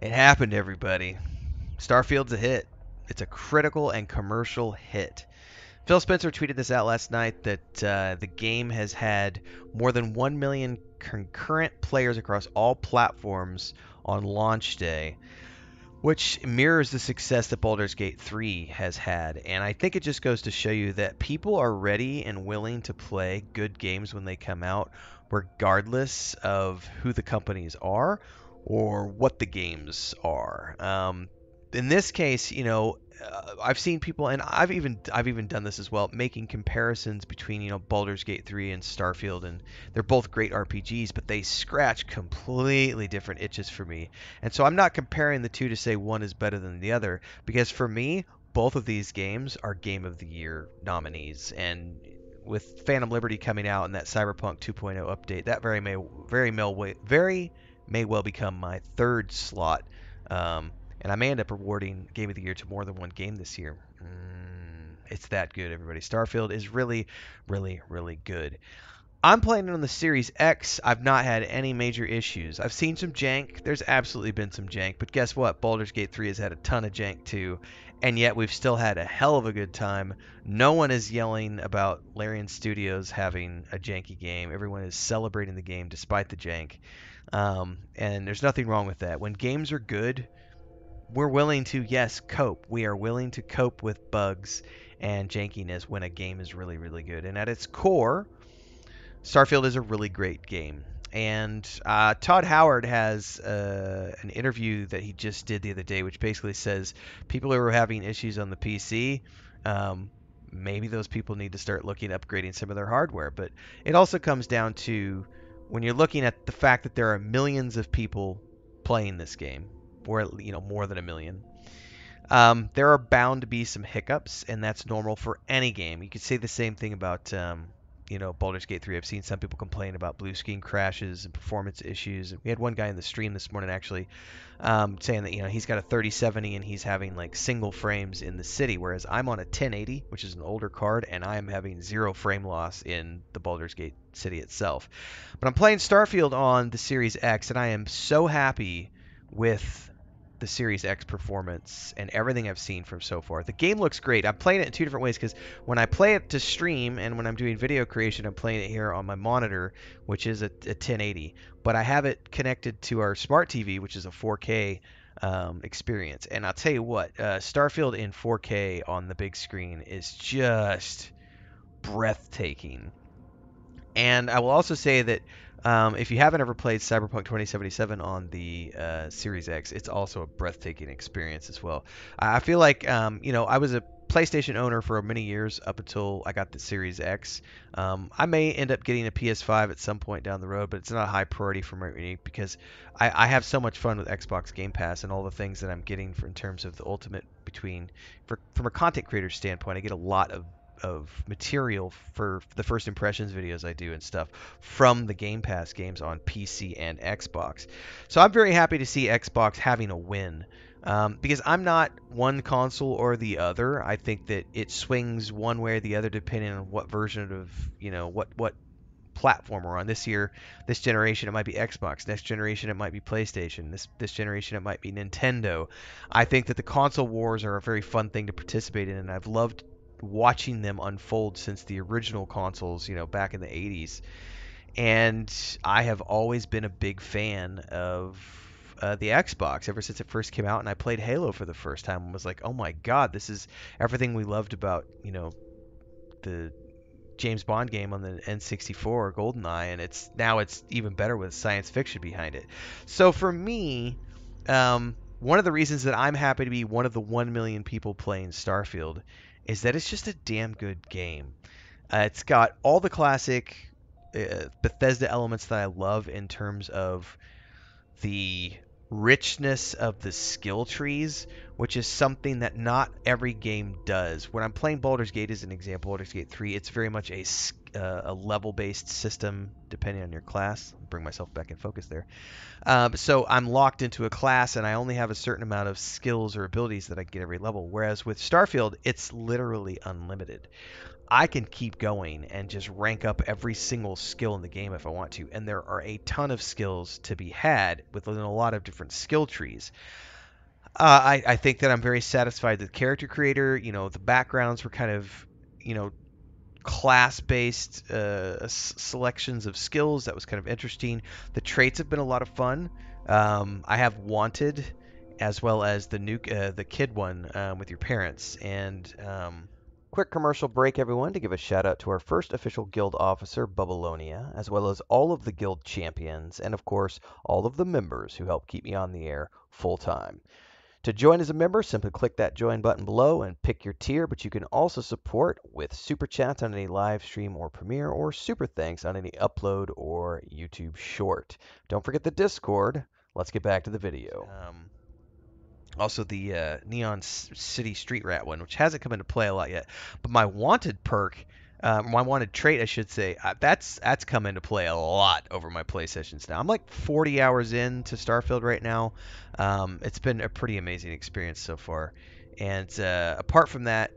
It happened, everybody. Starfield's a hit. It's a critical and commercial hit. Phil Spencer tweeted this out last night that the game has had more than 1 million concurrent players across all platforms on launch day, which mirrors the success that Baldur's Gate 3 has had. And I think it just goes to show you that people are ready and willing to play good games when they come out, regardless of who the companies are or what the games are. In this case, I've seen people, and I've even done this as well, making comparisons between Baldur's Gate 3 and Starfield, and they're both great RPGs, but they scratch completely different itches for me. And so I'm not comparing the two to say one is better than the other, because for me, both of these games are Game of the Year nominees. And with Phantom Liberty coming out and that Cyberpunk 2.0 update, that very may well become my third slot. And I may end up rewarding Game of the Year to more than one game this year. It's that good, everybody. Starfield is really, really, really good. I'm playing it on the Series X. I've not had any major issues. I've seen some jank. There's absolutely been some jank. But guess what? Baldur's Gate 3 has had a ton of jank too. And yet we've still had a hell of a good time. No one is yelling about Larian Studios having a janky game. Everyone is celebrating the game despite the jank. And there's nothing wrong with that. When games are good, we're willing to, yes, cope. We are willing to cope with bugs and jankiness when a game is really, really good. And at its core, Starfield is a really great game. And Todd Howard has an interview that he just did the other day, which basically says people who are having issues on the PC, maybe those people need to start looking at upgrading some of their hardware. But it also comes down to when you're looking at the fact that there are millions of people playing this game, or more than a million. There are bound to be some hiccups, and that's normal for any game. You could say the same thing about Baldur's Gate 3. I've seen some people complain about blue screen crashes and performance issues. We had one guy in the stream this morning actually saying that he's got a 3070 and he's having like single frames in the city, whereas I'm on a 1080, which is an older card, and I am having zero frame loss in the Baldur's Gate city itself. But I'm playing Starfield on the Series X, and I am so happy with the Series X performance and everything I've seen from so far. The game looks great. I'm playing it in two different ways because when I play it to stream and when I'm doing video creation, I'm playing it here on my monitor, which is a 1080. But I have it connected to our smart TV, which is a 4K experience. And I'll tell you what, Starfield in 4K on the big screen is just breathtaking. And I will also say that if you haven't ever played Cyberpunk 2077 on the Series X, it's also a breathtaking experience as well. I feel like, I was a PlayStation owner for many years up until I got the Series X. I may end up getting a PS5 at some point down the road, but it's not a high priority for me because I have so much fun with Xbox Game Pass and all the things that I'm getting in terms of the ultimate from a content creator standpoint. I get a lot of material for the first impressions videos I do and stuff from the Game Pass games on PC and Xbox. So I'm very happy to see Xbox having a win. Because I'm not one console or the other. I think that it swings one way or the other depending on what version of, what platform we're on. This generation, it might be Xbox. Next generation, it might be PlayStation. This generation, it might be Nintendo. I think that the console wars are a very fun thing to participate in, and I've loved watching them unfold since the original consoles, back in the 80s. And I have always been a big fan of the Xbox ever since it first came out. And I played Halo for the first time and was like, oh my God, this is everything we loved about, the James Bond game on the N64 GoldenEye, and it's even better with science fiction behind it. So for me, one of the reasons that I'm happy to be one of the 1 million people playing Starfield is that it's just a damn good game. It's got all the classic Bethesda elements that I love in terms of the richness of the skill trees, which is something that not every game does. When I'm playing Baldur's Gate as an example, Baldur's Gate 3, it's very much a level-based system depending on your class. I'll bring myself back in focus there. So I'm locked into a class and I only have a certain amount of skills or abilities that I get every level. Whereas with Starfield, it's literally unlimited. I can keep going and just rank up every single skill in the game if I want to. And there are a ton of skills to be had within a lot of different skill trees. I think that I'm very satisfied with the character creator. The backgrounds were kind of, you know, class-based selections of skills. That was kind of interesting. The traits have been a lot of fun. I have wanted, as well as the kid one with your parents. And quick commercial break, everyone, to give a shout out to our first official guild officer, Bubalonia, as well as all of the guild champions, and of course all of the members who help keep me on the air full time. To join as a member, simply click that join button below and pick your tier, but you can also support with super chats on any live stream or premiere, or super thanks on any upload or YouTube short. Don't forget the Discord. Let's get back to the video. Also, the Neon City Street Rat one, which hasn't come into play a lot yet, but my wanted perk, my wanted trait, I should say, that's come into play a lot over my play sessions now. I'm like 40 hours into Starfield right now. It's been a pretty amazing experience so far, and apart from that,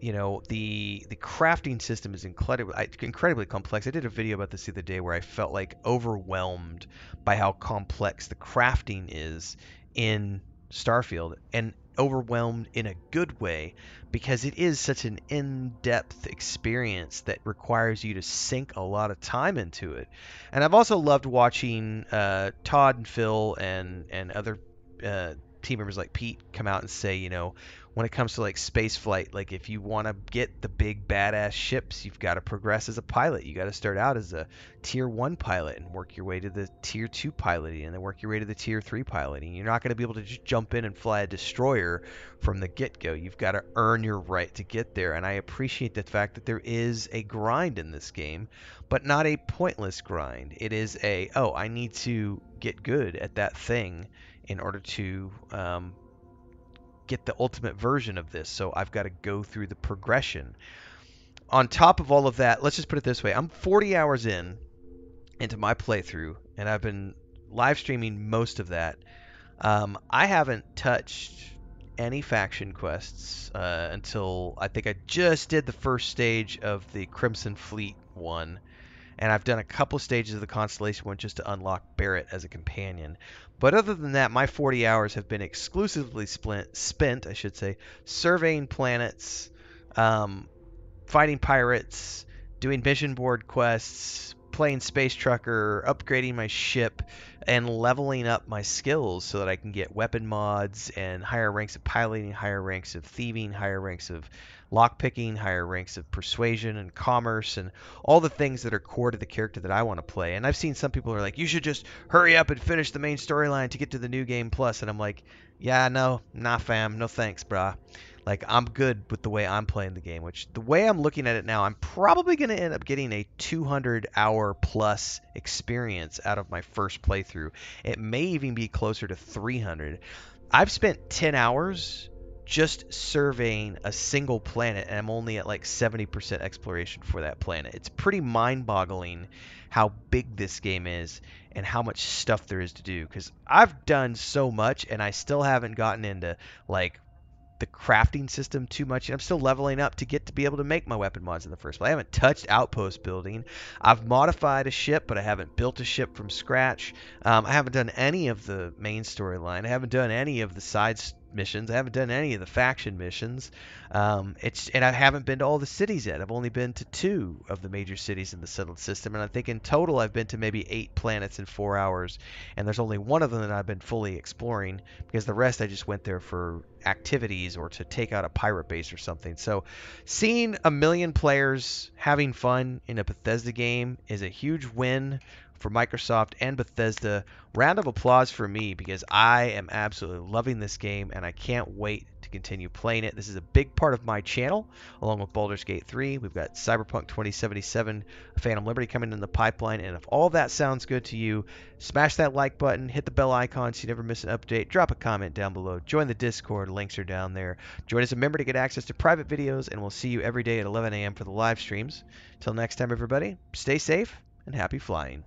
the crafting system is incredibly complex. I did a video about this the other day where I felt like overwhelmed by how complex the crafting is in Starfield, and overwhelmed in a good way because it is such an in-depth experience that requires you to sink a lot of time into it. And I've also loved watching Todd and Phil and other team members like Pete come out and say, when it comes to like space flight, like if you want to get the big badass ships, you've got to progress as a pilot. You got to start out as a tier 1 pilot and work your way to the tier 2 piloting, and then work your way to the tier 3 piloting. You're not going to be able to just jump in and fly a destroyer from the get-go. You've got to earn your right to get there, and I appreciate the fact that there is a grind in this game, but not a pointless grind. It is I need to get good at that thing in order to get the ultimate version of this, so I've got to go through the progression. On top of all of that, let's just put it this way. I'm 40 hours into my playthrough, and I've been live streaming most of that. I haven't touched any faction quests until I think I just did the first stage of the Crimson Fleet one, and I've done a couple stages of the Constellation one just to unlock Barrett as a companion. But other than that, my 40 hours have been exclusively spent, I should say, surveying planets, fighting pirates, doing mission board quests, playing Space Trucker, upgrading my ship, and leveling up my skills so that I can get weapon mods and higher ranks of piloting, higher ranks of thieving, higher ranks of lockpicking, higher ranks of persuasion and commerce, and all the things that are core to the character that I want to play. And I've seen some people are like, you should just hurry up and finish the main storyline to get to the new game plus. And I'm like, yeah, no, nah, fam, no thanks, brah. Like, I'm good with the way I'm playing the game, which the way I'm looking at it now, I'm probably going to end up getting a 200-hour plus experience out of my first playthrough. It may even be closer to 300. I've spent 10 hours just surveying a single planet, and I'm only at like 70% exploration for that planet. It's pretty mind-boggling how big this game is and how much stuff there is to do, because I've done so much and I still haven't gotten into like the crafting system too much, and I'm still leveling up to get to be able to make my weapon mods in the first place. I haven't touched outpost building. I've modified a ship, but I haven't built a ship from scratch. I haven't done any of the main storyline. I haven't done any of the side missions. I haven't done any of the faction missions. And I haven't been to all the cities yet. I've only been to 2 of the major cities in the settled system, and I think in total I've been to maybe 8 planets in 4 hours, and there's only one of them that I've been fully exploring, because the rest I just went there for activities or to take out a pirate base or something. So seeing a million players having fun in a Bethesda game is a huge win for Microsoft and Bethesda. Round of applause for me, because I am absolutely loving this game and I can't wait to continue playing it. This is a big part of my channel, along with Baldur's Gate 3. We've got Cyberpunk 2077, Phantom Liberty coming in the pipeline, and if all that sounds good to you, smash that like button, hit the bell icon so you never miss an update, drop a comment down below, join the Discord, links are down there. Join as a member to get access to private videos, and we'll see you every day at 11 a.m. for the live streams. Till next time, everybody, stay safe and happy flying.